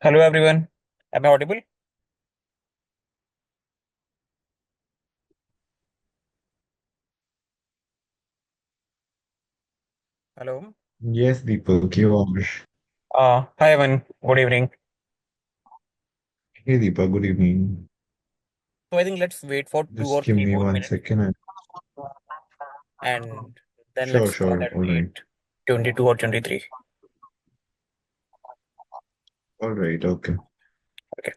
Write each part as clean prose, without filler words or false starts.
Hello everyone. Am I audible? Hello. Yes, Deepak, you are. Hi everyone. Good evening. Hey, Deepak, good evening. So I think let's wait for two or Just give three me more one minutes second. and then let's Sure, start sure. at All right. 8:22 or 23. All right. Okay. Okay.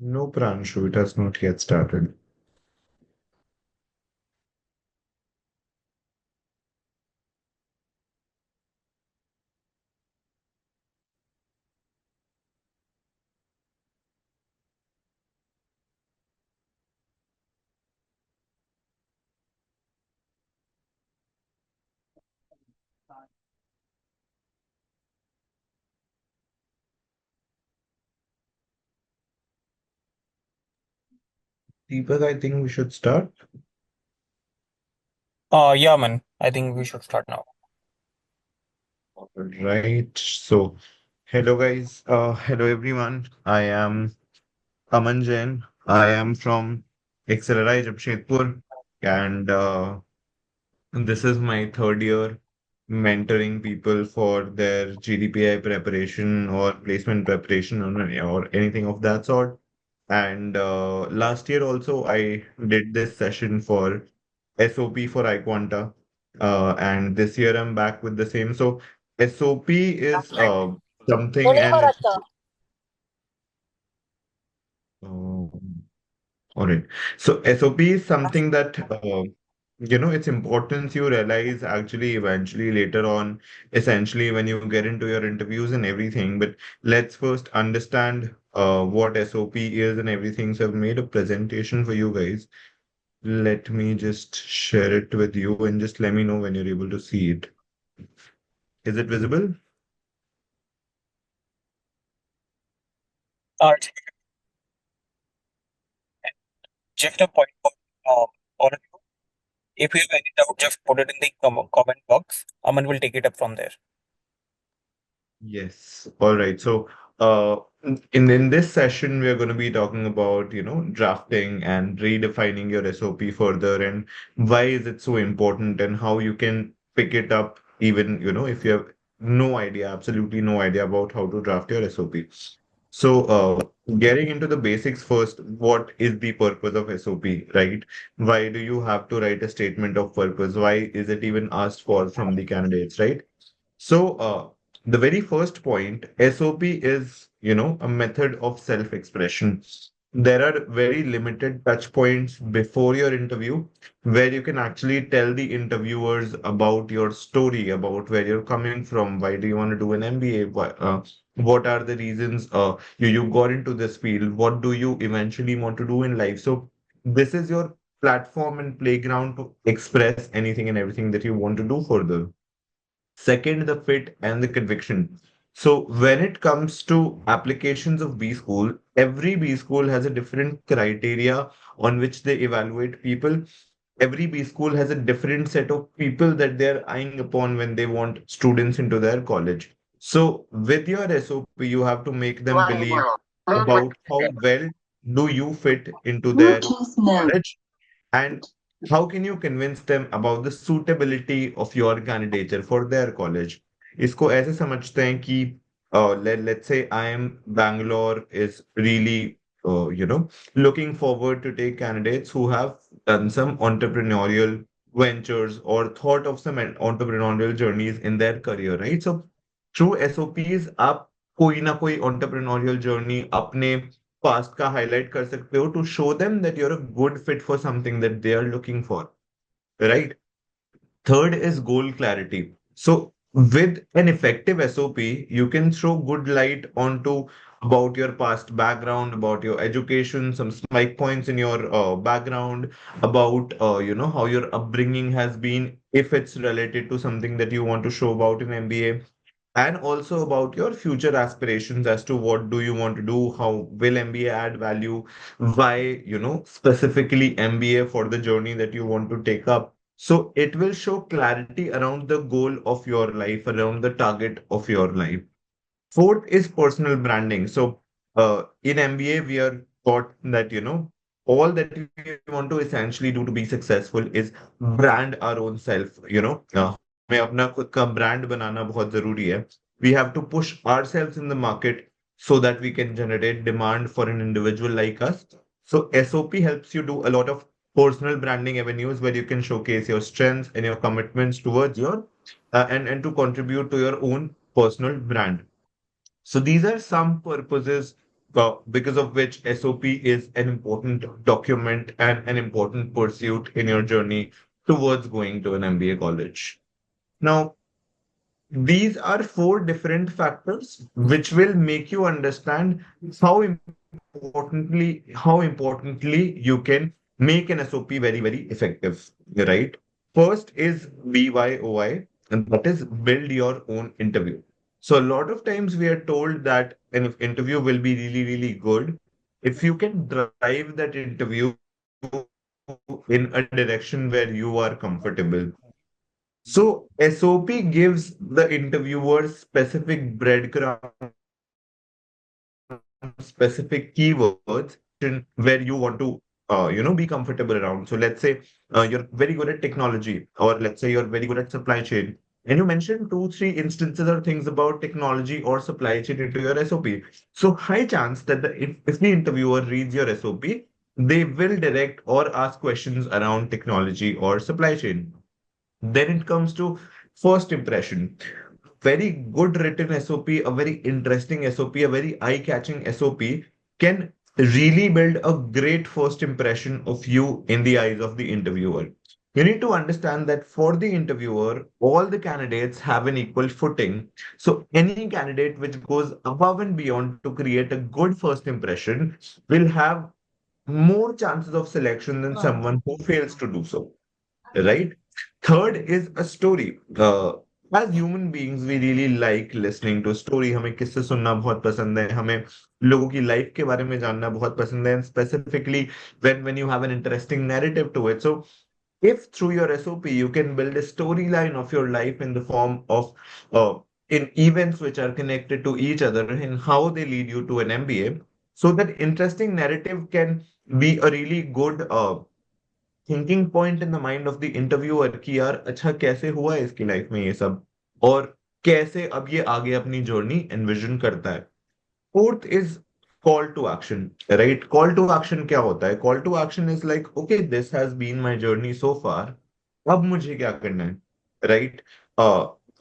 No, Pranshu, it has not yet started. Deepak, I think we should start. Yeah man. I think we should start now. All right. So, hello, guys. Hello, everyone. I am Aman Jain. I am from XLRI Jamshedpur, and this is my third year mentoring people for their GDPI preparation or placement preparation or anything of that sort. And last year also, I did this session for SOP for iQuanta. And this year I'm back with the same. So SOP is तो something, नहीं and भरा it's था uh, all right. So SOP is something that its importance you realize actually eventually later on, essentially when you get into your interviews and everything. But let's first understand what SOP is and everything. So I've made a presentation for you guys. Let me just share it with you and just let me know when you're able to see it. Is it visible? It's just a point for all of you. If you have any doubt, just put it in the comment box. Aman will take it up from there. Yes. All right. So, in this session, we are going to be talking about, drafting and redefining your SOP further, and why is it so important, and how you can pick it up, even, if you have no idea, absolutely no idea about how to draft your SOP. So, getting into the basics first, what is the purpose of SOP, right? Why do you have to write a statement of purpose? Why is it even asked for from the candidates, right? So, the very first point, SOP is, a method of self-expression. There are very limited touch points before your interview where you can actually tell the interviewers about your story, about where you're coming from, why do you want to do an MBA, what are the reasons you got into this field, what do you eventually want to do in life. So, this is your platform and playground to express anything and everything that you want to do further. Second, the fit and the conviction. So when it comes to applications of B school, every B school has a different criteria on which they evaluate people. Every B school has a different set of people that they're eyeing upon when they want students into their college. So with your SOP, you have to make them believe about how well do you fit into their Bluetooth mode. college, and how can you convince them about the suitability of your candidature for their college? इसको ऐसे समझते हैं कि let's say I am Bangalore is really looking forward to take candidates who have done some entrepreneurial ventures or thought of some entrepreneurial journeys in their career, right? So through SOPs आप कोई ना कोई entrepreneurial journey अपने past का highlight कर सकते हो to show them that you're a good fit for something that they are looking for, right? Third is goal clarity. So with an effective SOP, you can throw good light onto about your past background, about your education, some spike points in your background, about how your upbringing has been, if it's related to something that you want to show about in MBA, and also about your future aspirations as to what do you want to do, how will MBA add value, why, specifically MBA for the journey that you want to take up. So it will show clarity around the goal of your life, around the target of your life. Fourth is personal branding. So in MBA, we are taught that, all that we want to essentially do to be successful is brand our own self. हमें अपना खुद का brand बनाना बहुत जरूरी है. We have to push ourselves in the market so that we can generate demand for an individual like us. So SOP helps you do a lot of personal branding avenues where you can showcase your strengths and your commitments towards your and to contribute to your own personal brand. So these are some purposes because of which SOP is an important document and an important pursuit in your journey towards going to an MBA college. Now, these are four different factors which will make you understand how importantly you can make an SOP very, very effective, right? First is BYOI, and that is build your own interview. So a lot of times we are told that an interview will be really, really good if you can drive that interview in a direction where you are comfortable. So SOP gives the interviewer specific breadcrumbs, specific keywords where you want to, be comfortable around. So let's say you're very good at technology, or let's say you're very good at supply chain, and you mention two, three instances or things about technology or supply chain into your SOP. So high chance that if the interviewer reads your SOP, they will direct or ask questions around technology or supply chain. Then it comes to first impression. Very good written SOP, a very interesting SOP, a very eye-catching SOP can really build a great first impression of you in the eyes of the interviewer. You need to understand that for the interviewer, all the candidates have an equal footing. So any candidate which goes above and beyond to create a good first impression will have more chances of selection than someone who fails to do so, right? Third is a story. As human beings, we really like listening to story. हमें किस्से सुनना बहुत पसंद है. हमें लोगों की life के बारे में जानना बहुत पसंद है. And specifically when you have an interesting narrative to it. So if through your SOP you can build a storyline of your life in the form of uh, in events which are connected to each other and how they lead you to an MBA, so that interesting narrative can be a really good thinking point in the mind of the interviewer कि यार अच्छा कैसे हुआ है इसकी life में ये सब, और कैसे अब ये आगे अपनी जर्नी एनविजन करता है. Fourth is call to action. Right, call to action क्या होता है? Call to action is like okay, this has been my journey so far, अब मुझे क्या करना है? Right,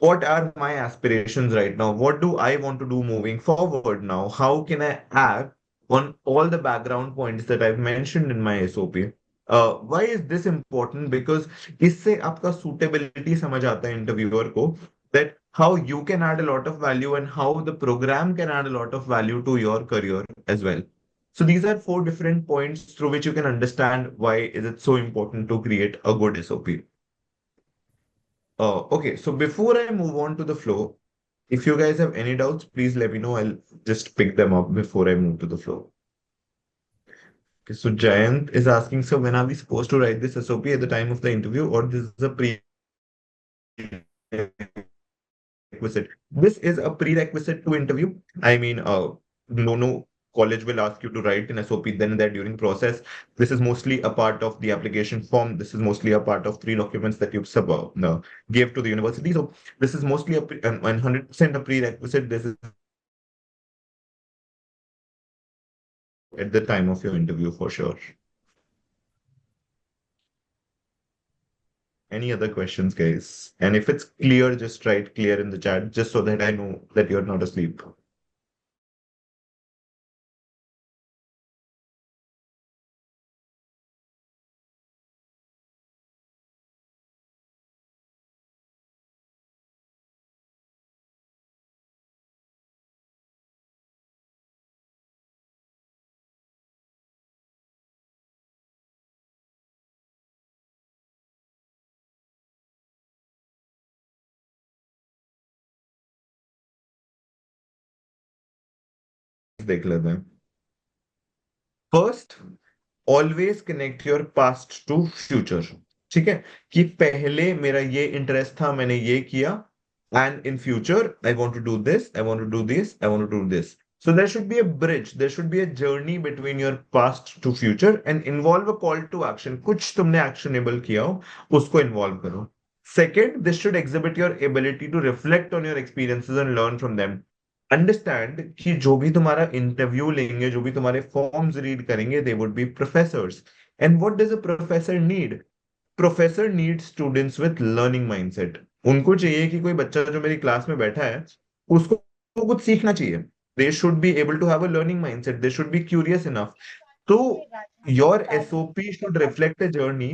what are my aspirations right now? What do I want to do moving forward now? How can I act on all the background points that I've mentioned in my SOP? Why is this important? Because इससे आपका suitability समझ आता है interviewer को, that how you can add a lot of value and how the program can add a lot of value to your career as well. So these are four different points through which you can understand why is it so important to create a good SOP. Okay, so before I move on to the flow, if you guys have any doubts, please let me know. I'll just pick them up before I move to the flow. Okay, so Jayant is asking, so when are we supposed to write this SOP at the time of the interview, or this is a prerequisite? This is a prerequisite to interview. I mean, no college will ask you to write an SOP then and there during process. This is mostly a part of the application form. This is mostly a part of three documents that you gave to the university. So this is mostly a 100% a prerequisite. This is at the time of your interview for sure. Any other questions, guys? And if it's clear, just write clear in the chat, just so that I know that you're not asleep. देख लेते हैं. First, always connect your past to future. ठीक है, कि पहले मेरा ये interest था, मैंने ये किया, and in future I want to do this, I want to do this, I want to do this. So there should be a bridge, there should be a journey between your past to future and involve a call to action. कुछ तुमने actionable किया हो उसको involve करो. Second, this should exhibit your ability to reflect on your experiences and learn from them. Understand कि जो भी तुम्हारा इंटरव्यू लेंगे, जो भी तुम्हारे फॉर्म्स रीड करेंगे, they would be professors. And what does a professor need? Professor need students with learning mindset. उनको चाहिए कि कोई बच्चा जो मेरी क्लास में बैठा है उसको कुछ सीखना चाहिए. They should be able to have a learning mindset, they should be curious enough. तो your SOP should reflect a journey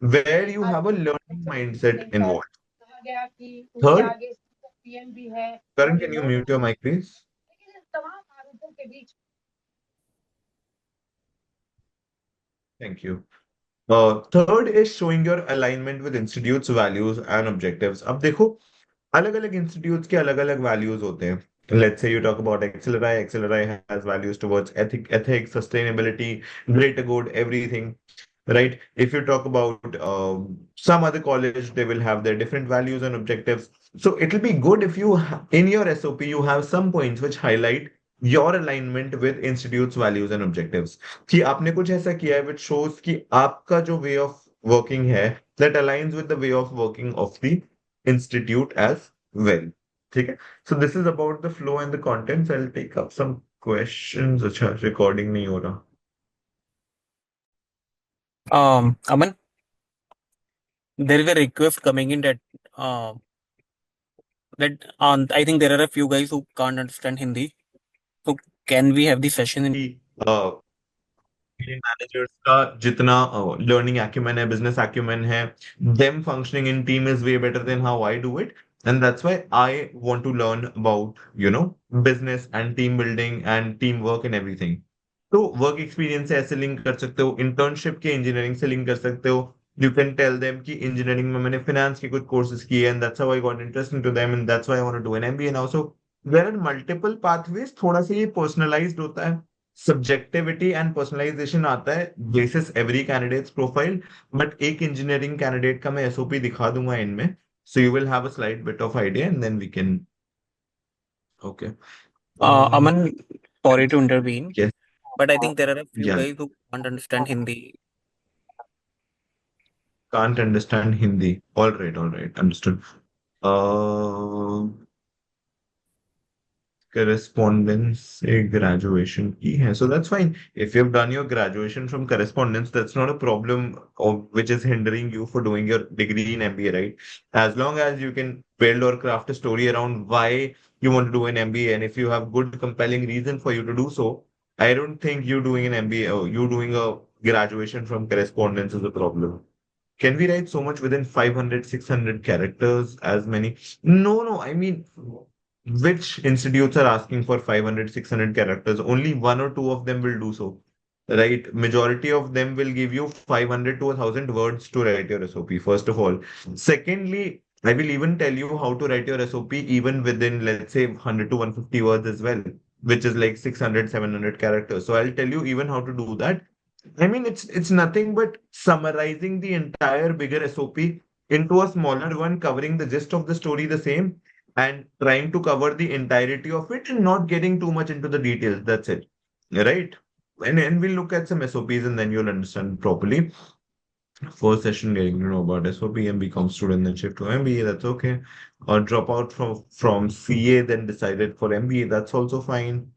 where you have a learning mindset involve. Third, Karan, can you mute your mic please? Thank you. Third is showing your alignment with institute's values and objectives. अब देखो, अलग अलग institutes के अलग अलग values होते हैं. Let's say you talk about Acceleri. Acceleri has values towards ethics, sustainability, greater good, everything. Right? If you talk about some other college, they will have their different values and objectives. So it will be good if you, in your SOP, you have some points which highlight your alignment with institute's values and objectives. कि आपने कुछ ऐसा किया है which shows कि आपका जो way of working है that aligns with the way of working of the institute as well. ठीक है? So this is about the flow and the contents. I'll take up some questions. अच्छा, recording नहीं हो रहा. Aman, there is a request coming in uh, that I think there are a few guys who can't understand Hindi. So can we have the session in? Uh, managers का जितना learning acumen है, business acumen है, them functioning in team is way better than how I do it. And that's why I want to learn about, business and team building and teamwork and everything. तो work experience से ऐसे link कर सकते हो, internship के engineering से link कर सकते हो, You can tell them कि engineering में मैंने finance के कुछ courses किए and that's how I got interested into them and that's why I want to do an MBA now. So there are multiple pathways. थोड़ा सा ये personalized होता है. Subjectivity and personalization आता है basis every candidate's profile. But एक engineering candidate का मैं SOP दिखा दूंगा इनमें. So you will have a slight bit of idea and then we can. Okay. Aman, sorry to intervene, Yes. but I think there are a few Yeah. guys who can't understand Hindi. Can't understand Hindi. All right. All right. Understood. Uh, correspondence से graduation की है. So that's fine. If you've done your graduation from correspondence, that's not a problem of which is hindering you for doing your degree in MBA, right? As long as you can build or craft a story around why you want to do an MBA, and if you have good compelling reason for you to do so, I don't think you doing an MBA or you doing a graduation from correspondence is a problem. Can we write so much within 500, 600 characters? As many? No, no. I mean, which institutes are asking for 500, 600 characters? Only one or two of them will do so, right? Majority of them will give you 500 to 1,000 words to write your SOP, first of all. Secondly, I will even tell you how to write your SOP even within, let's say, 100 to 150 words as well, which is like 600, 700 characters. So I'll tell you even how to do that. I mean, it's nothing but summarizing the entire bigger SOP into a smaller one, covering the gist of the story the same, and trying to cover the entirety of it and not getting too much into the details. That's it. Right? And we'll look at some SOPs and then you'll understand properly. First session getting to know about SOP and become student, then shift to MBA, that's okay. Or drop out from CA, then decided for MBA, that's also fine.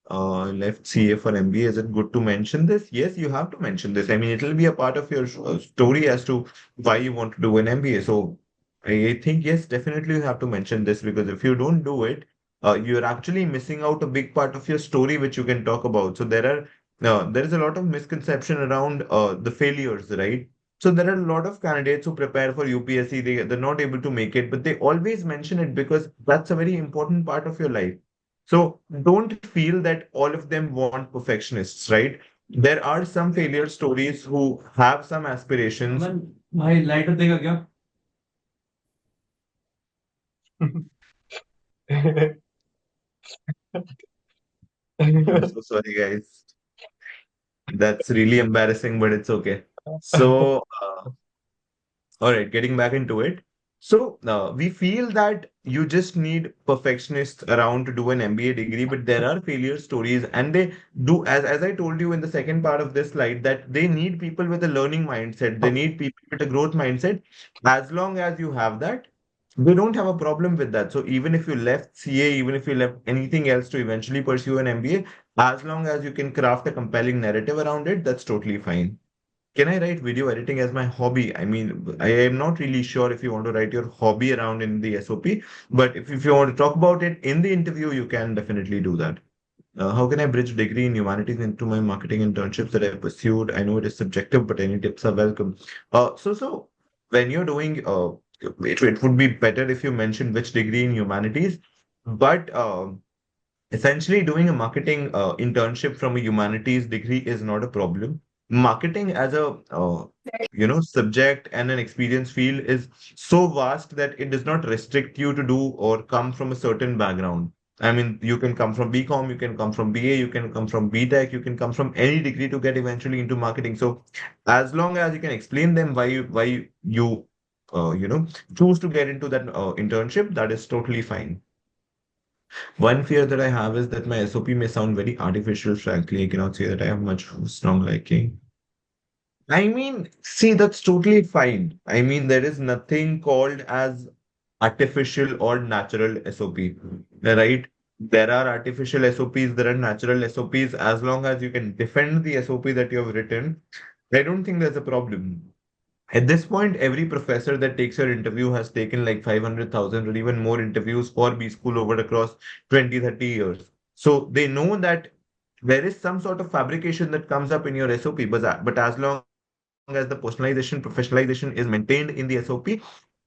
Left CA for MBA. Is it good to mention this? Yes, you have to mention this. I mean, it will be a part of your story as to why you want to do an MBA. So I think, yes, definitely you have to mention this because if you don't do it, you're actually missing out a big part of your story which you can talk about. So there is a lot of misconception around the failures, right? So there are a lot of candidates who prepare for UPSC, they're not able to make it, but they always mention it because that's a very important part of your life. So don't feel that all of them want perfectionists, right? There are some failure stories who have some aspirations. भाई lighter देगा क्या? I'm so sorry, guys. That's really embarrassing, but it's okay. So, all right, getting back into it. So, we feel that you just need perfectionists around to do an MBA degree, but there are failure stories, and they do, as I told you in the second part of this slide, that they need people with a learning mindset. They need people with a growth mindset. As long as you have that, we don't have a problem with that. So, even if you left CA, even if you left anything else to eventually pursue an MBA, as long as you can craft a compelling narrative around it, that's totally fine. Can I write video editing as my hobby? I mean, I am not really sure if you want to write your hobby around in the SOP, but if you want to talk about it in the interview, you can definitely do that. How can I bridge degree in humanities into my marketing internships that I pursued? I know it is subjective, but any tips are welcome. So when you're doing, it would be better if you mention which degree in humanities, but essentially, doing a marketing internship from a humanities degree is not a problem. Marketing as a subject and an experience field is so vast that it does not restrict you to do or come from a certain background. I mean, you can come from BCom, you can come from BA, you can come from BTech, you can come from any degree to get eventually into marketing. So, as long as you can explain them why you choose to get into that internship, that is totally fine. One fear that I have is that my SOP may sound very artificial, frankly. I cannot say that I have much strong liking. I mean, see, that's totally fine. I mean, there is nothing called as artificial or natural SOP, right? There are artificial SOPs, there are natural SOPs. As long as you can defend the SOP that you have written, I don't think there's a problem. At this point, every professor that takes your interview has taken like 500,000 or even more interviews for B school over across 20, 30 years. So they know that there is some sort of fabrication that comes up in your SOP, but as long as the personalization, professionalization is maintained in the SOP,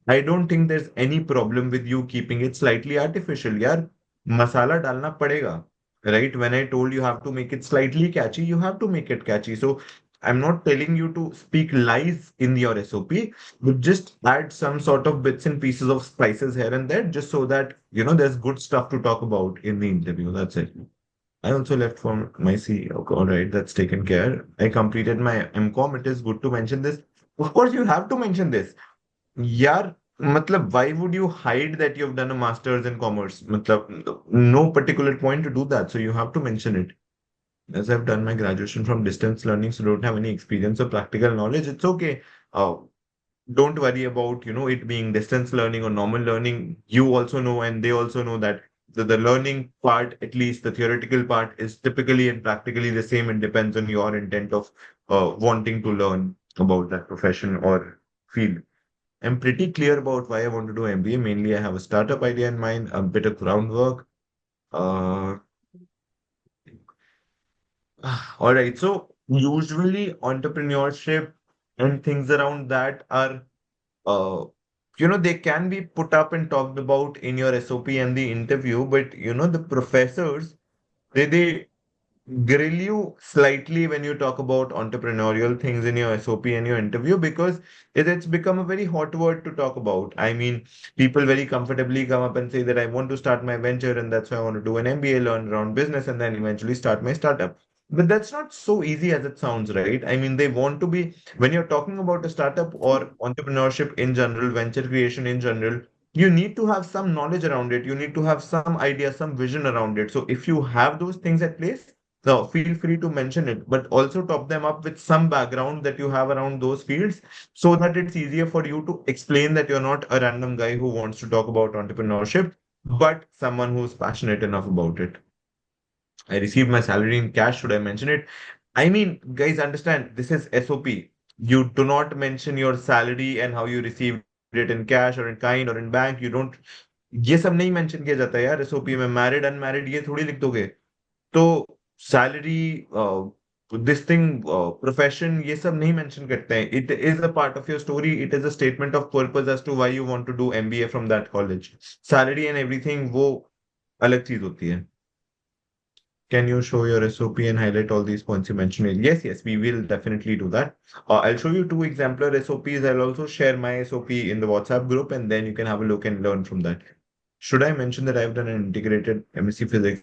I don't think there's any problem with you keeping it slightly artificial. यार masala डालना पड़ेगा, right? When I told you have to make it slightly catchy, you have to make it catchy. So I'm not telling you to speak lies in your SOP, but just add some sort of bits and pieces of spices here and there, just so that, there's good stuff to talk about in the interview. That's it. I also left for my C. Okay, all right, that's taken care. I completed my MCOM. It is good to mention this. Of course, you have to mention this. यार मतलब why would you hide that you've done a master's in commerce? मतलब no particular point to do that, so you have to mention it. As I've done my graduation from distance learning, so don't have any experience or practical knowledge, it's okay. Uh, don't worry about, it being distance learning or normal learning. You also know, and they also know that the learning part, at least the theoretical part, is typically and practically the same. It depends on your intent of wanting to learn about that profession or field. I'm pretty clear about why I want to do MBA. Mainly, I have a startup idea in mind, a bit of groundwork. Uh, all right. So usually entrepreneurship and things around that are, uh, they can be put up and talked about in your SOP and the interview, but the professors, they grill you slightly when you talk about entrepreneurial things in your SOP and your interview because it's become a very hot word to talk about. I mean, people very comfortably come up and say that I want to start my venture and that's why I want to do an MBA, learn around business, and then eventually start my startup. But that's not so easy as it sounds, right? I mean, they want to be, when you're talking about a startup or entrepreneurship in general, venture creation in general, you need to have some knowledge around it. You need to have some idea, some vision around it. So if you have those things at place, so feel free to mention it, but also top them up with some background that you have around those fields so that it's easier for you to explain that you're not a random guy who wants to talk about entrepreneurship, but someone who's passionate enough about it. I received my salary in cash. Should I mention it? I mean, guys, understand this is SOP. You do not mention your salary and how you received it in cash or in kind or in bank. You don't, ये सब नहीं mention किया जाता है यार SOP में married unmarried ये थोड़ी लिख दोगे तो सैलरी दिस थिंग प्रोफेशन ये सब नहीं मेंशन करते हैं it is a part of your story it is a statement of purpose as to why you want to do MBA from that college salary and everything वो अलग चीज होती है can you show your SOP and highlight all these points you mentioned? Yes, yes, we will definitely do that. I'll show you two exemplar SOPs. I'll also share my SOP in the WhatsApp group, and then you can have a look and learn from that. Should I mention that I've done an integrated MSc Physics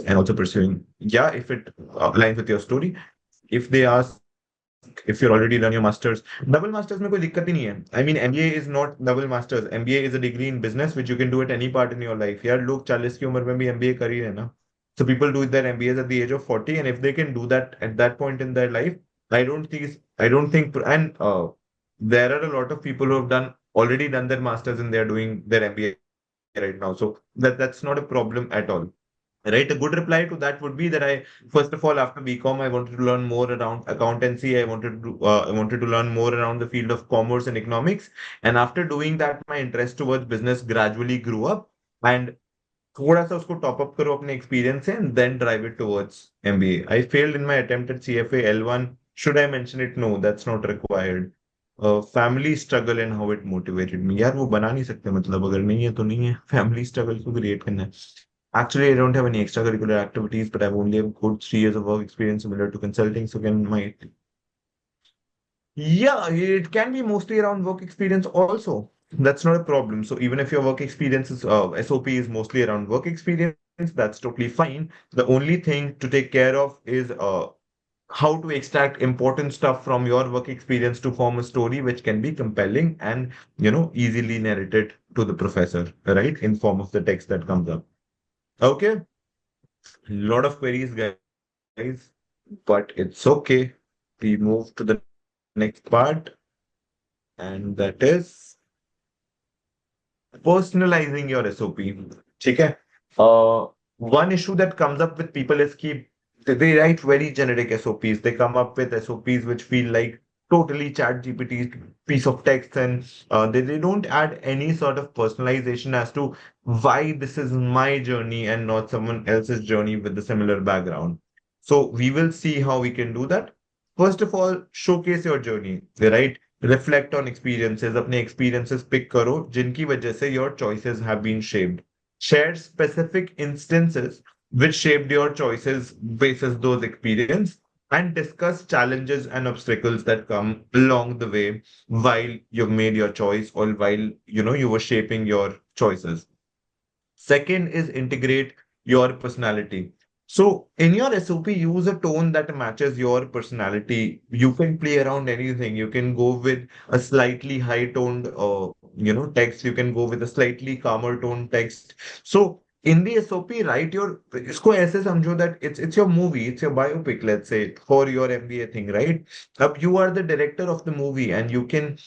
and also pursuing? Yeah, if it aligns with your story. If they ask if you're already done your masters, double masters में कोई दिक्कत ही नहीं है. I mean, MBA is not double masters. MBA is a degree in business which you can do at any part in your life. यार लोग 40 की उम्र में भी MBA कर ही रहे ना. So people do their MBAs at the age of 40, and if they can do that at that point in their life, I don't think, and there are a lot of people who have already done their masters and they are doing their MBA right now. So that's not a problem at all. Right. A good reply to that would be that first of all, after BCom, I wanted to learn more around accountancy. I wanted to learn more around the field of commerce and economics. And after doing that, my interest towards business gradually grew up. And थोड़ा सा उसको top up करो अपने experience से and then drive it towards MBA I failed in my attempt at CFA L1 should I mention it no that's not required family struggle and how it motivated me यार वो बना नहीं सकते मतलब अगर नहीं है तो नहीं है फैमिली स्ट्रगल को क्रिएट करना है actually I don't have any extracurricular activities but I've only have good 3 years of work experience similar to consulting so can my yeah, it can be mostly around work experience also. That's not a problem. So even if your work experience is SOP is mostly around work experience, that's totally fine. The only thing to take care of is how to extract important stuff from your work experience to form a story which can be compelling and easily narrated to the professor, right? In form of the text that comes up. Okay, lot of queries, guys, but it's okay. We move to the next part, and that is personalizing your SOP. ठीक है? Uh, one issue that comes up with people is keep they write very generic SOPs. They come up with SOPs which feel like totally chat GPT piece of text and they don't add any sort of personalization as to why this is my journey and not someone else's journey with the similar background. So we will see how we can do that. First of all, showcase your journey, right? Reflect on experiences, अपने experiences pick करो जिनकी वजह से your choices have been shaped. Share specific instances which shaped your choices basis those experience. and discuss challenges and obstacles that come along the way while you've made your choice or while you were shaping your choices. Second is integrate your personality. So in your SOP, use a tone that matches your personality. You can play around anything. You can go with a slightly high toned, text. You can go with a slightly calmer tone text. So in the SOP, write your, इसको ऐसे समझो that it's your movie, it's your biopic, let's say, for your MBA thing, right? You are the director of the movie, and you can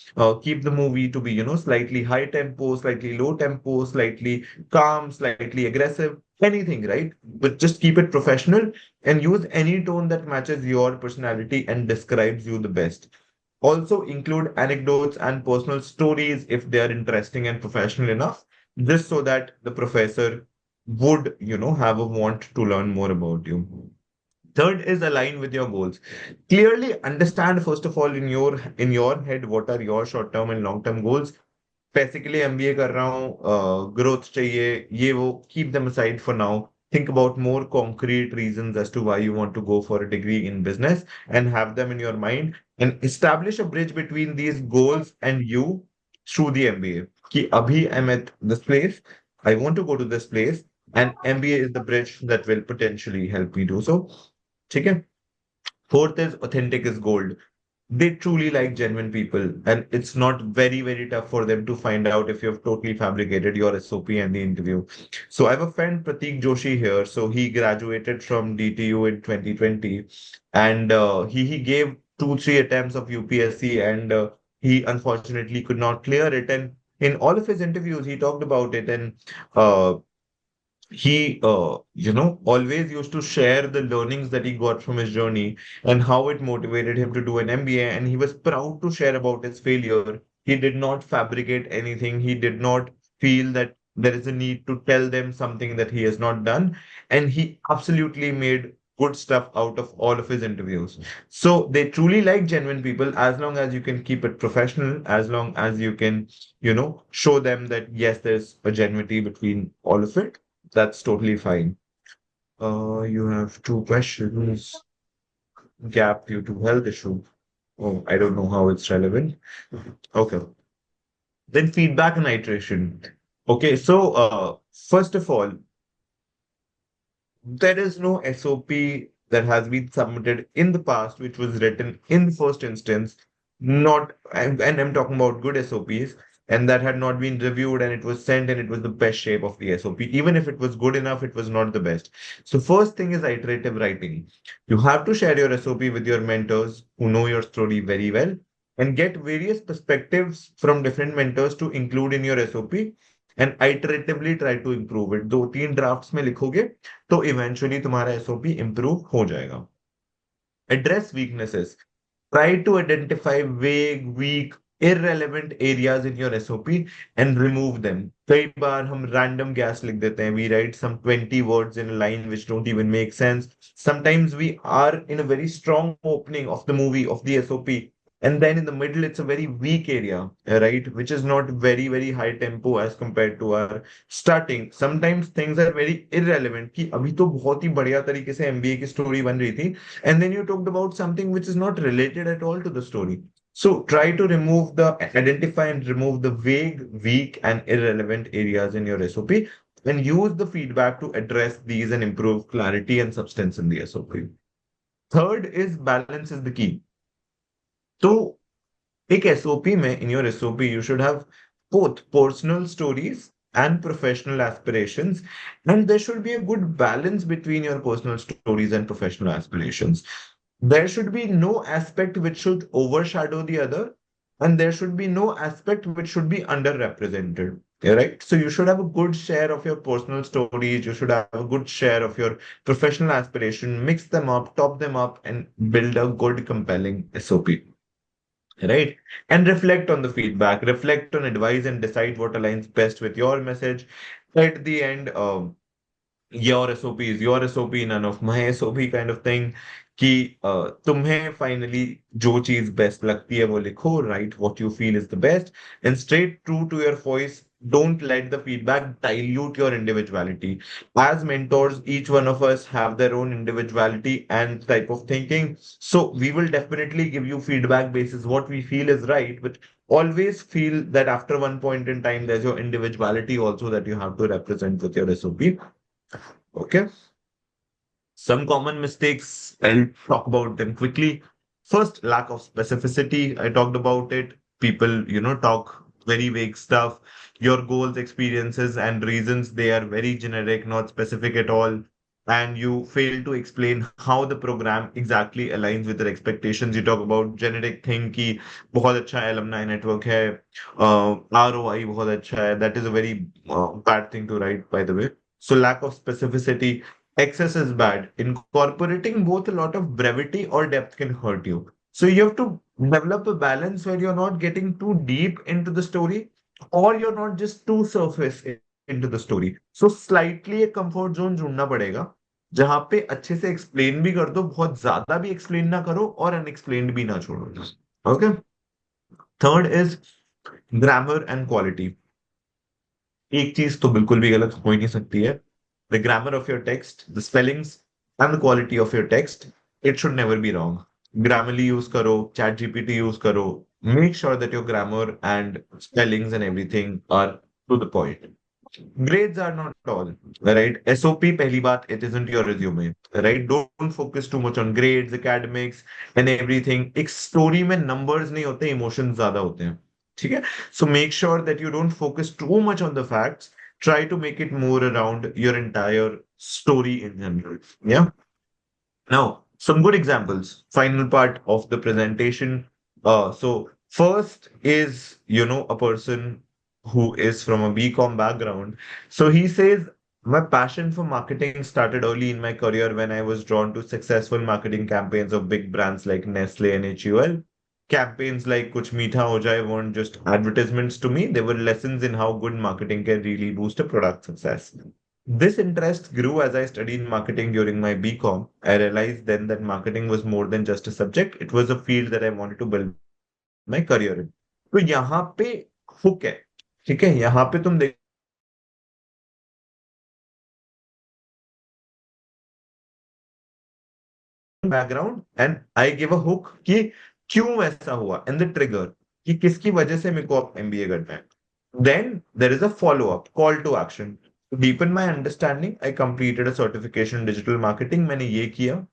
keep the movie to be, slightly high tempo, slightly low tempo, slightly calm, slightly aggressive, anything, right? But just keep it professional and use any tone that matches your personality and describes you the best. Also, include anecdotes and personal stories if they are interesting and professional enough, just so that the professor would, have a want to learn more about you. Third is align with your goals. Clearly understand, first of all, in your head, what are your short term and long term goals. पैसे के लिए MBA कर रहा हूँ, growth चाहिए, ये वो, keep them aside for now. Think about more concrete reasons as to why you want to go for a degree in business and have them in your mind and establish a bridge between these goals and you through the MBA. कि अभी I'm at this place, I want to go to this place, and MBA is the bridge that will potentially help me do so. ठीक है? Fourth is authentic is gold. They truly like genuine people, and it's not very, very tough for them to find out if you've totally fabricated your SOP and the interview. So I have a friend, Pratik Joshi, here. So he graduated from DTU in 2020, and he gave 2 3 attempts of UPSC, and he unfortunately could not clear it. And in all of his interviews, he talked about it, and uh, he always used to share the learnings that he got from his journey and how it motivated him to do an MBA, and he was proud to share about his failure. He did not fabricate anything. He did not feel that there is a need to tell them something that he has not done, and he absolutely made good stuff out of all of his interviews. So they truly like genuine people, as long as you can keep it professional, as long as you can show them that yes, there's a genuinity between all of it. That's totally fine. You have 2 questions. Gap due to health issue. Oh, I don't know how it's relevant. Okay. Then feedback and iteration. Okay, so first of all, there is no SOP that has been submitted in the past which was written in the first instance, not, and I'm talking about good SOPs, and that had not been reviewed and it was sent and it was the best shape of the SOP. Even if it was good enough, it was not the best. So, first thing is iterative writing. You have to share your SOP with your mentors who know your story very well and get various perspectives from different mentors to include in your SOP and iteratively try to improve it. 2 3 drafts में लिखोगे तो eventually तुम्हारा SOP improve हो जाएगा. Address weaknesses. Try to identify vague, weak, irrelevant areas in your SOP and remove them. कई बार हम random gas लिख देते हैं. We write some 20 words in a line which don't even make sense. Sometimes we are in a very strong opening of the movie, of the SOP, and then in the middle it's a very weak area, right, which is not very, very high tempo as compared to our starting. Sometimes things are very irrelevant कि अभी तो बहुत ही बढ़िया तरीके से MBA की story बन रही थी, and then you talked about something which is not related at all to the story. So try to identify and remove the vague, weak, and irrelevant areas in your SOP and use the feedback to address these and improve clarity and substance in the SOP. Third is balance is the key. So एक SOP में, in your SOP, you should have both personal stories and professional aspirations, and there should be a good balance between your personal stories and professional aspirations. There should be no aspect which should overshadow the other, and there should be no aspect which should be underrepresented. Right? So you should have a good share of your personal stories, you should have a good share of your professional aspiration, mix them up, top them up, and build a good, compelling SOP, right? And reflect on the feedback, reflect on advice, and decide what aligns best with your message. At the end, your SOP is your SOP, none of my SOP kind of thing. कि तुम्हें finally जो चीज best लगती है वो लिखो, write what you feel is the best and straight true to your voice. Don't let the feedback dilute your individuality. As mentors, each one of us have their own individuality and type of thinking. So we will definitely give you feedback basis what we feel is right, but always feel that after one point in time, there's your individuality also that you have to represent with your SOP. Okay. Some common mistakes, I'll talk about them quickly. First, lack of specificity. I talked about it. People, talk very vague stuff. Your goals, experiences, and reasons, they are very generic, not specific at all. And you fail to explain how the program exactly aligns with their expectations. You talk about generic thing कि बहुत अच्छा alumni network है, ROI बहुत अच्छा है. That is a very bad thing to write, by the way. So lack of specificity. Excess is bad. Incorporating both a lot of brevity or depth can hurt you. So you have to develop a balance where you're not getting too deep into the story or you're not just too surface into the story. So slightly a comfort zone ढूंढना पड़ेगा जहां पे अच्छे से explain भी कर दो, बहुत ज्यादा भी एक्सप्लेन ना करो और अनएक्सप्लेन्ड भी ना छोड़ो. Okay. Third is grammar and quality. एक चीज तो बिल्कुल भी गलत हो ही नहीं सकती है. The grammar of your text, the spellings and the quality of your text, it should never be wrong. Grammarly use करो, चैट जीपीटी यूज करो. Make sure that your grammar and spellings and everything are to the point. Grades are not all, right? SOP, पहली बात, it isn't your resume, right? Don't focus too much on grades, academics, and everything. एक story में numbers नहीं होते, emotions ज्यादा होते हैं. ठीक है? So make sure that you don't focus too much on the facts. Try to make it more around your entire story in general. Yeah. Now, some good examples. Final part of the presentation. So first is, a person who is from a BCom background. So he says, my passion for marketing started early in my career when I was drawn to successful marketing campaigns of big brands like Nestle and HUL. Campaigns like Kuch Meetha Ho Jaye weren't just advertisements to me, they were lessons in how good marketing can really boost a product success. This interest grew as I studied marketing during my BCom. I realized then that marketing was more than just a subject, it was a field that I wanted to build my career in. तो यहाँ पे hook है. ठीक है, यहाँ पे तुम देखोगे कि background and I give a hook कि क्यों ऐसा हुआ एंड द ट्रिगर कि किसकी वजह से मेरे को अब एमबीए करना है. Then there is a follow-up call to action. To deepen my understanding, I completed a certification in digital marketing. मैंने ये किया.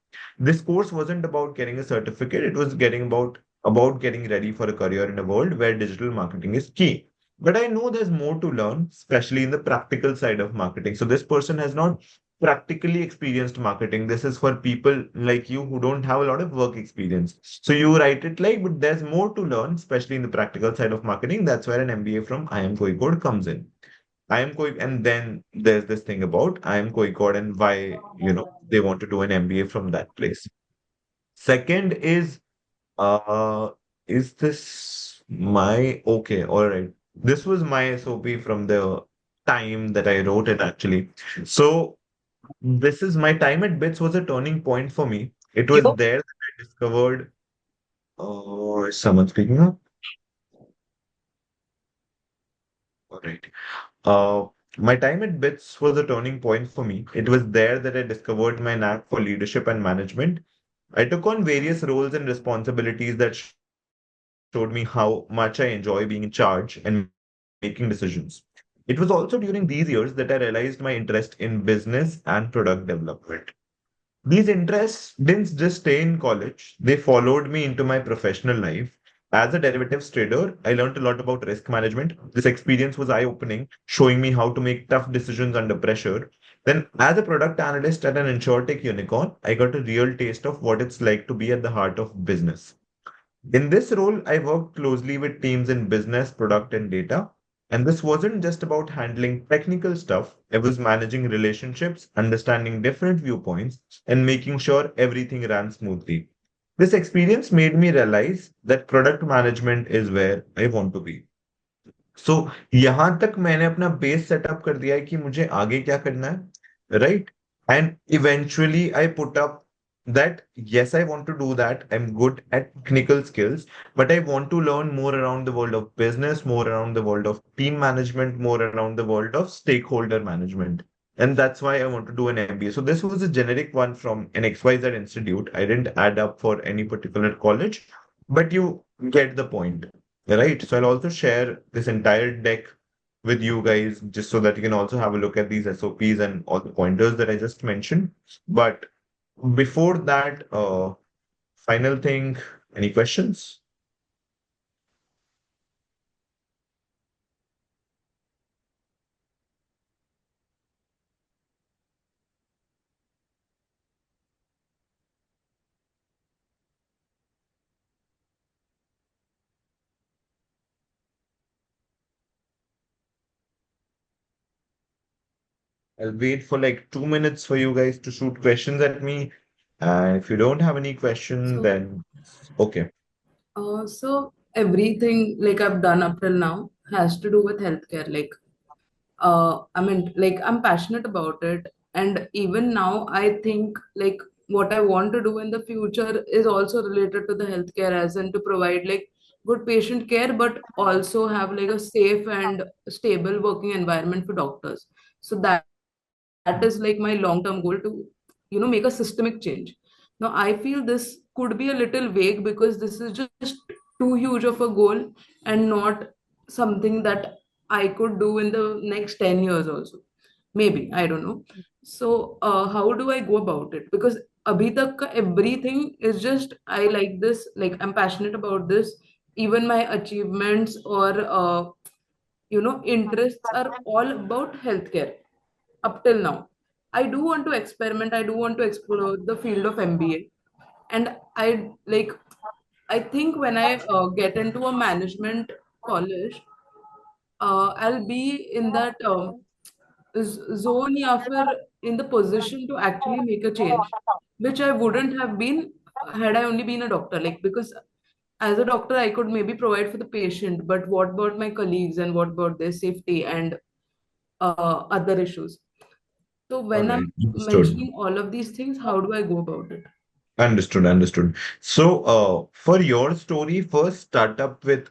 This course wasn't about getting a certificate. It was getting about getting ready for a career in a world where digital marketing is key. But I know there's more to learn, especially in the practical side of marketing. So this person has not practically experienced marketing. This is for people like you who don't have a lot of work experience. So you write it like, but there's more to learn, especially in the practical side of marketing. That's where an MBA from IM Code comes in. IM Koi, and then there's this thing about IM Code and why, they want to do an MBA from that place. Second uh, is this my, okay, all right. This was my SOP from the time that I wrote it actually. So this is my time at Bits was a turning point for me. It was क्यों? there that I discovered. Oh, is someone speaking up? All right. Uh, my time at Bits was a turning point for me. It was there that I discovered my knack for leadership and management. I took on various roles and responsibilities that showed me how much I enjoy being in charge and making decisions. It was also during these years that I realized my interest in business and product development. These interests didn't just stay in college, they followed me into my professional life. As a derivatives trader, I learned a lot about risk management. This experience was eye-opening, showing me how to make tough decisions under pressure. Then, as a product analyst at an insurtech unicorn, I got a real taste of what it's like to be at the heart of business. In this role, I worked closely with teams in business, product, and data. And this wasn't just about handling technical stuff, I was managing relationships, understanding different viewpoints, and making sure everything ran smoothly. This experience made me realize that product management is where I want to be. So यहां तक मैंने अपना base setup कर दिया है कि मुझे आगे क्या करना है, right? And eventually I put up that yes, I want to do that. I'm good at technical skills, but I want to learn more around the world of business, more around the world of team management, more around the world of stakeholder management. And that's why I want to do an MBA. So this was a generic one from an XYZ institute. I didn't add up for any particular college, but you get the point, right? So I'll also share this entire deck with you guys just so that you can also have a look at these SOPs and all the pointers that I just mentioned. But before that, final thing, any questions? I'll wait for like 2 minutes for you guys to shoot questions at me. And if you don't have any question, So, then okay. so everything like I've done up till now has to do with healthcare. I mean, like I'm passionate about it, and even now, I think like what I want to do in the future is also related to the healthcare, as in to provide like good patient care, but also have like a safe and stable working environment for doctors. So that is like my long-term goal to, make a systemic change. Now, I feel this could be a little vague because this is just too huge of a goal and not something that I could do in the next 10 years also. Maybe, I don't know. So, how do I go about it? Because abhi tak ka everything is just, I like this, like I'm passionate about this. Even my achievements or, interests are all about healthcare up till now. I do want to experiment, I do want to explore the field of MBA. And I think when I get into a management college, I'll be in that zone या फिर in the position to actually make a change, which I wouldn't have been had I only been a doctor. Like, because as a doctor, I could maybe provide for the patient, but what about my colleagues and what about their safety and other issues? So All when I'm right. Understood. mentioning all of these things, how do I go about it? Understood. Understood. So, for your story, first start up with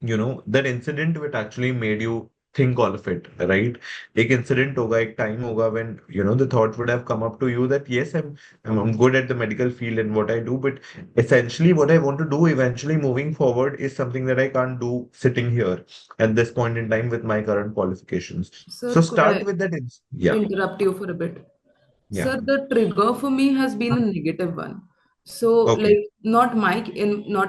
that incident which actually made you think all of it, right? एक incident होगा, एक time होगा when the thought would have come up to you that yes, I'm good at the medical field and what I do, but essentially what I want to do eventually moving forward is something that I can't do sitting here at this point in time with my current qualifications. Sir, So could start I with that. Yeah, interrupt you for a bit? yeah. Sir, the trigger for me has been a negative one. So, Okay. like, not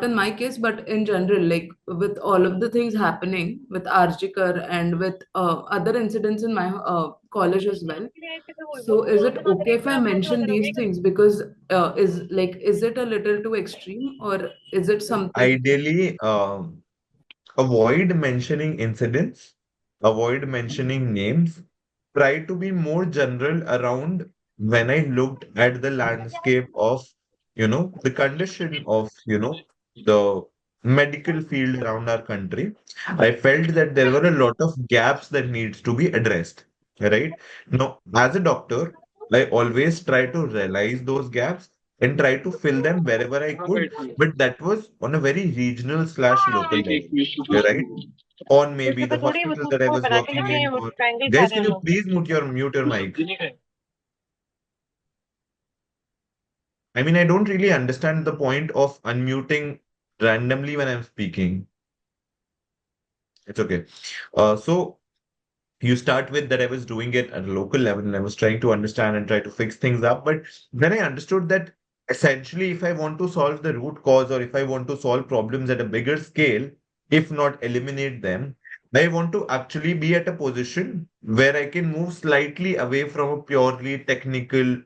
in my case, but in general, like with all of the things happening with Arjikar and with other incidents in my college as well. So, is it okay if I mention these things? Because is it a little too extreme, or is it something? Ideally, avoid mentioning incidents, avoid mentioning names. Try to be more general around when I looked at the landscape of, the condition of, the medical field around our country. I felt that there were a lot of gaps that needs to be addressed, right? Now, as a doctor, I always try to realize those gaps and try to fill them wherever I could, but that was on a very regional slash local level, right? On maybe the hospital that I was working in, or guys, can you please mute your mic? I mean, I don't really understand the point of unmuting randomly when I'm speaking. It's okay. So you start with that I was doing it at a local level and I was trying to understand and try to fix things up. But then I understood that essentially, if I want to solve the root cause or if I want to solve problems at a bigger scale, if not eliminate them, I want to actually be at a position where I can move slightly away from a purely technical,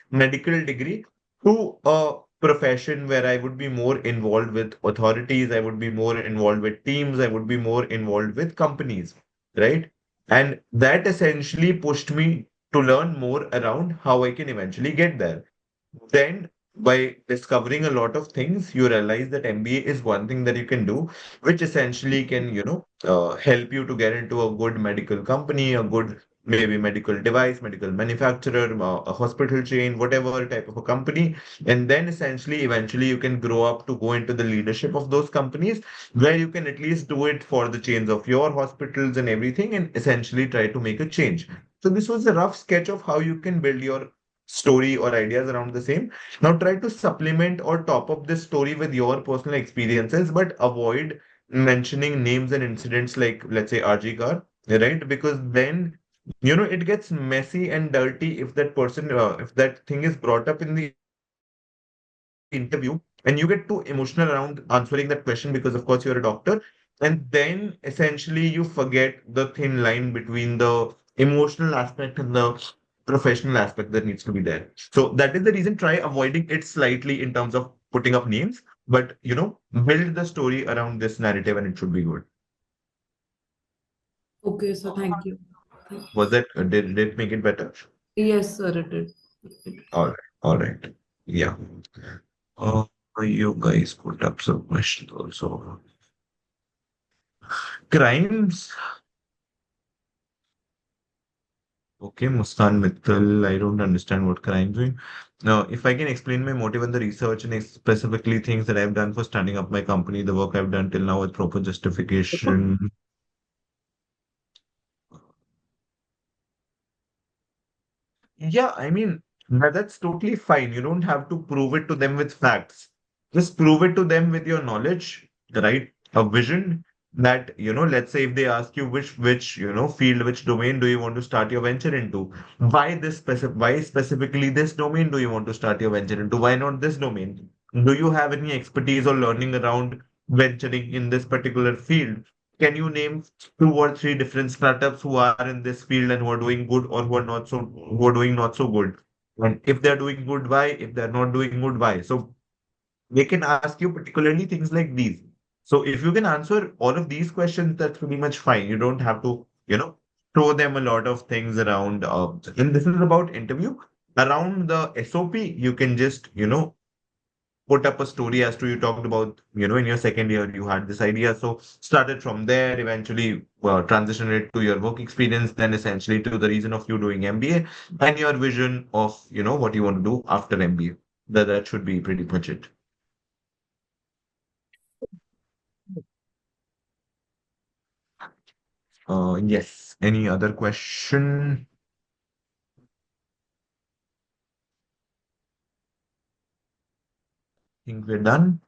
medical degree to a profession where I would be more involved with authorities, I would be more involved with teams, I would be more involved with companies, right? And that essentially pushed me to learn more around how I can eventually get there. Then, by discovering a lot of things, you realize that MBA is one thing that you can do, which essentially can, help you to get into a good medical company, a good maybe medical device, medical manufacturer, a hospital chain, whatever type of a company. And then essentially, eventually, you can grow up to go into the leadership of those companies, where you can at least do it for the chains of your hospitals and everything, and essentially try to make a change. So this was a rough sketch of how you can build your story or ideas around the same. Now try to supplement or top up this story with your personal experiences, but avoid mentioning names and incidents like, let's say, RG car, right? Because then, it gets messy and dirty if that person, if that thing is brought up in the interview and you get too emotional around answering that question because, of course, you're a doctor. And then essentially you forget the thin line between the emotional aspect and the professional aspect that needs to be there. So that is the reason try avoiding it slightly in terms of putting up names, but build the story around this narrative and it should be good. Okay, so thank you. Thank you. Was that did it make it better? Yes, sir, it did. All right, all right. Yeah. Uh, you guys put up some questions also. Crimes. Okay, Muskan Mittal. I don't understand what crimes mean. Now, if I can explain my motive and the research and specifically things that I've done for standing up my company, the work I've done till now with proper justification. Yeah, I mean, that's totally fine. You don't have to prove it to them with facts. Just prove it to them with your knowledge, right? A vision that, let's say if they ask you which, field, which domain do you want to start your venture into? Why specifically this domain do you want to start your venture into? Why not this domain? Do you have any expertise or learning around venturing in this particular field? Can you name two or three different startups who are in this field and who are doing good or who are doing not so good? And if they're doing good, why? If they're not doing good, why? So they can ask you particularly things like these. So if you can answer all of these questions, that's pretty much fine. You don't have to, throw them a lot of things around. And this is about interview. Around the SOP, you can just, put up a story as to you talked about, in your second year, you had this idea. So started from there, eventually transitioned it to your work experience, then essentially to the reason of you doing MBA and your vision of, what you want to do after MBA. That should be pretty much it. Yes. Any other question? Think we're done.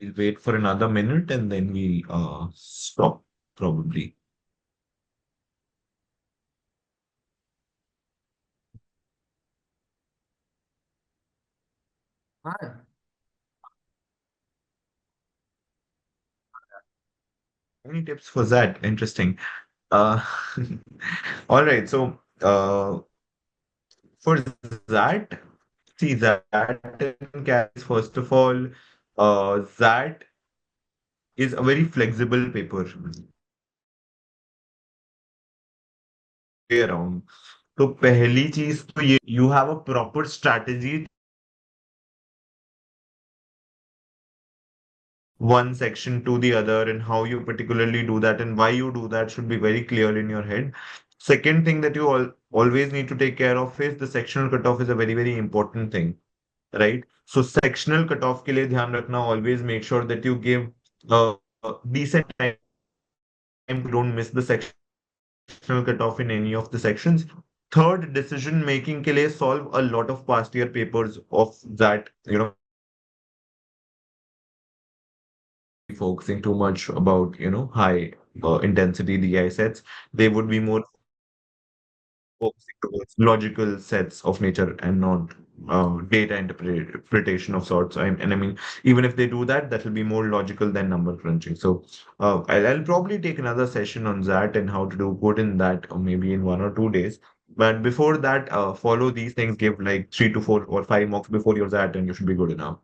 We'll wait for another minute and then we stop probably. Ah, any tips for that? Interesting. Uh, all right. So, for that, see that in case, first of all, that is a very flexible paper. Way around. तो पहली चीज तो ये you have a proper strategy one section to the other and how you particularly do that and why you do that should be very clear in your head. Second thing that you always need to take care of is the sectional cutoff is a very, very important thing, right? So sectional cutoff के लिए ध्यान रखना, always make sure that you give a decent time to don't miss the sectional cutoff in any of the sections. Third, decision making के लिए solve a lot of past year papers of that, focusing too much about, high intensity DI sets. They would be more focusing towards logical sets of nature and not data interpretation of sorts. And I mean, even if they do that, that will be more logical than number crunching. So I'll probably take another session on that and how to do good in that, or maybe in 1 or 2 days. But before that, follow these things, give like 3 to 4 or 5 mocks before your that, and you should be good enough.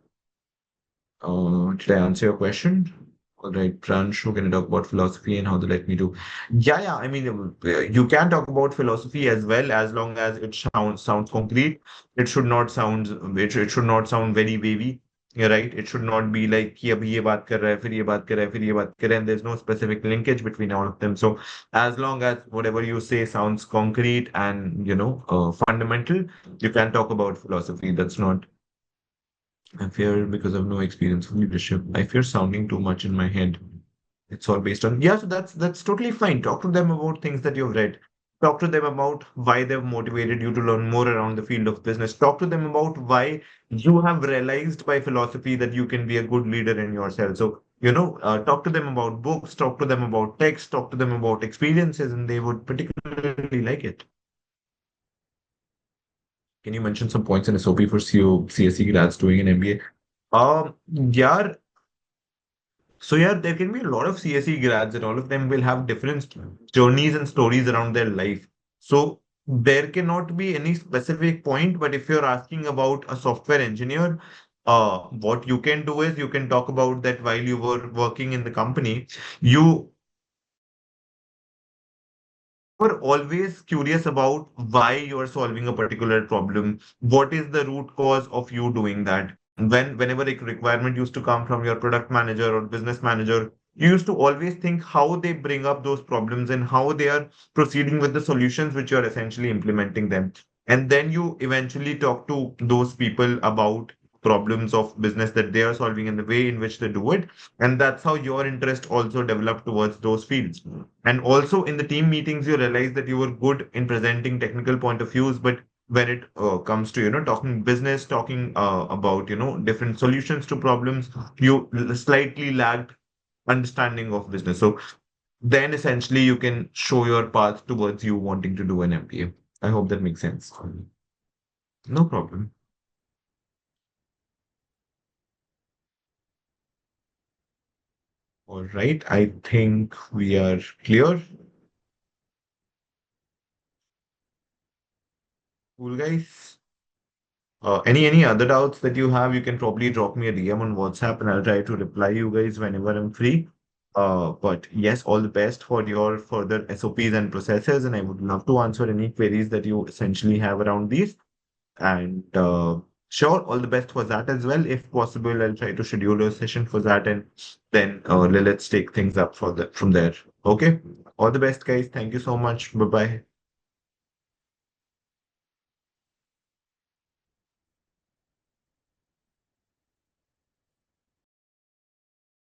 Did I answer your question? All right, Pranshu, can you talk about philosophy and how they let me do? Yeah, yeah. I mean, you can talk about philosophy as well, as long as it sounds concrete. It should not sound very wavy. You're right. It should not be like कि अभी ये बात कर रहा है, फिर ये बात कर रहा है, फिर ये बात कर रहा है, and there's no specific linkage between all of them. So as long as whatever you say sounds concrete and fundamental, you can talk about philosophy. That's not. I fear because of no experience of leadership. I fear sounding too much in my head. It's all based on, yeah, so that's totally fine. Talk to them about things that you've read. Talk to them about why they've motivated you to learn more around the field of business. Talk to them about why you have realized by philosophy that you can be a good leader in yourself. So, talk to them about books, talk to them about text, talk to them about experiences, and they would particularly like it. Can you mention some points in SOP for CO, CSE grads doing an MBA? Yeah. So yeah, there can be a lot of CSE grads, and all of them will have different journeys and stories around their life. So there cannot be any specific point, but if you're asking about a software engineer, what you can do is you can talk about that while you were working in the company, you were always curious about why you are solving a particular problem. What is the root cause of you doing that? Whenever a requirement used to come from your product manager or business manager, you used to always think how they bring up those problems and how they are proceeding with the solutions which you're essentially implementing them. And then you eventually talk to those people about problems of business that they are solving and the way in which they do it. And that's how your interest also developed towards those fields. And also in the team meetings, you realize that you were good in presenting technical point of views, but when it comes to talking business, talking about different solutions to problems, you slightly lacked understanding of business. So then essentially you can show your path towards you wanting to do an MBA. I hope that makes sense. No problem. All right. I think we are clear. Cool, guys. Any other doubts that you have, you can probably drop me a DM on WhatsApp and I'll try to reply you guys whenever I'm free. But yes, all the best for your further SOPs and processes, and I would love to answer any queries that you essentially have around these. And sure, all the best for that as well. If possible, I'll try to schedule a session for that, and then let's take things up from there. Okay. All the best, guys. Thank you so much. Bye bye.